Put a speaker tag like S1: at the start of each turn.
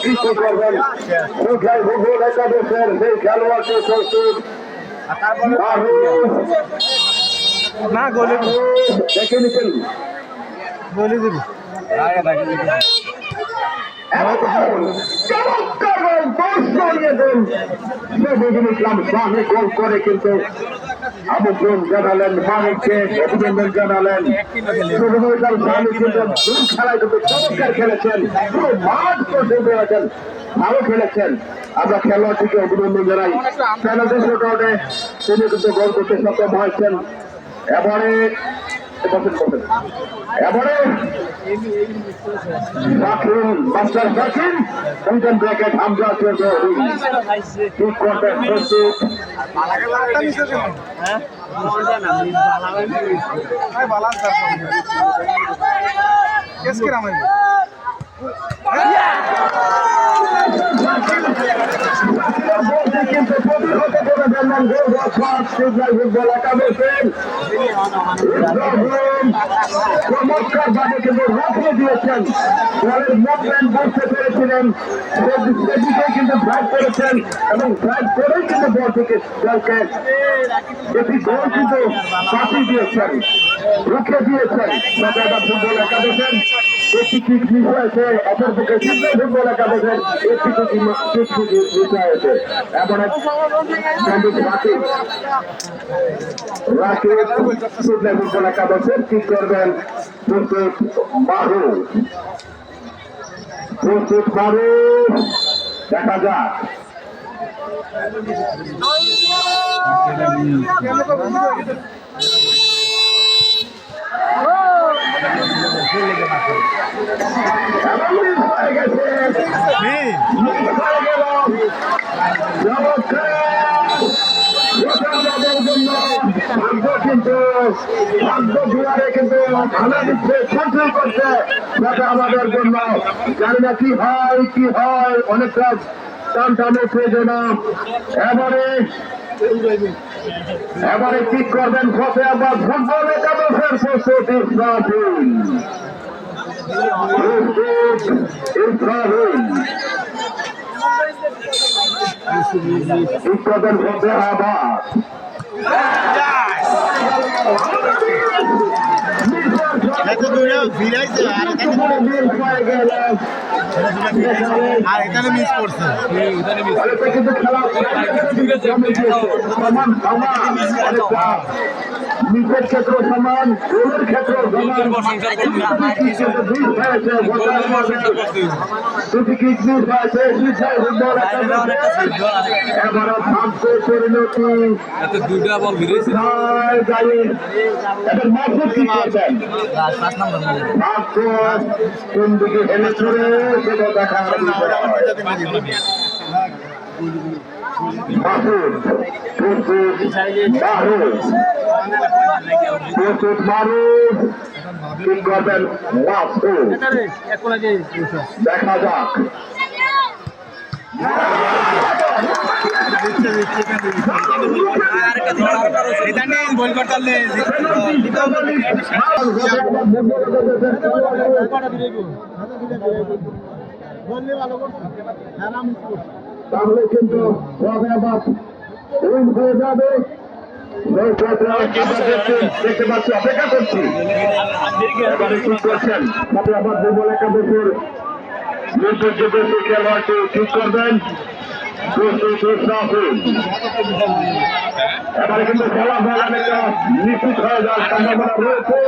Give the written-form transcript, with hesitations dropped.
S1: কিছু করবেন কোথায় ভূগোল একাদশের সেই খেলোয়াড়কে প্রস্তুত
S2: না গোলে
S1: দেখে নিতেন
S2: গোলে দিবি
S1: গোল করে কিন্তু আমন্ত্রণ জানালেন মানিককে অভিনন্দন জানালেন খেলায় কিন্তু চমৎকার খেলেছেন পুরো মাঠ পর্যন্ত আছেন ভালো খেলেছেন আমরা খেলোয়াড়টিকে অভিনন্দন জানাই কারণে তিনি কিন্তু গোল করতে সক্ষম হয়েছেন এবারে এবারে মাস্টার জাকির দুইজন ব্র্যাকেট হামজা ঠিক করবেন প্রস্তুত কিন্তু প্রতিহত করে ফেললেন ফুটবল একাদশের চমৎকার ভাবে কিন্তু রক্ষে দিয়েছেন দলের মুভমেন্ট বুঝতে পেরেছিলেন সেদিকে কিন্তু ড্রাইভ করেছেন এবং ড্রাইভ করেই কিন্তু বল থেকে দলকে একটি গোল কিন্তু পাঠিয়ে দিয়েছেন রুখে দিয়েছেন ফুটবল একাদশের একটি কিক মিস হয়েছে অপরপক্ষে ফুটবল একাদশের একটি কিক মিস হয়েছে এমন ফুটবল একাদশের কি করবেন প্রস্তুত বাহু দেখা যাক কিন্তু ভাগ্য দুয়ারে কিন্তু ভালো দিচ্ছে কন্ট্রোল করছে যাতে আমাদের জন্য জানি না কি হয় অনেকটা টানটানো প্রয়োজন এবারে ঠিক করবেন ফতে আবার ফুটবল একাদশের প্রস্তুত ইব্রাহিম ঠিক করবেন ফতে আবার
S2: আর এখানে মিস করছে
S1: কিন্তু খেলা নিচের ক্ষেত্র সমান গোলের ক্ষেত্র দুটি কিক মিস হয়েছে এবার ভাগ্য পরিণতি
S3: দুইটা বল ভিড়েছে
S1: এবার মাহফুজ কি করছেন ভাগ্য কোন দিকে হেলে চলে সেটা দেখা মাহফুজ প্রস্তুত মারুফ কি করবেন মাহফুজ দেখা যাক
S2: বল করতে
S1: তাহলে কিন্তু আবার হয়ে যাবে দেখতে পাচ্ছি অপেক্ষা করছি এবারে কি করছেন তাতে আবার ফুটবল একাদশের নির্দেশিত খেলোয়াড়কে ঠিক করবেন এবারে কিন্তু ফলাফল অনেকটা নিশ্চিত হয়ে যাওয়ার সম্ভাবনা রয়েছে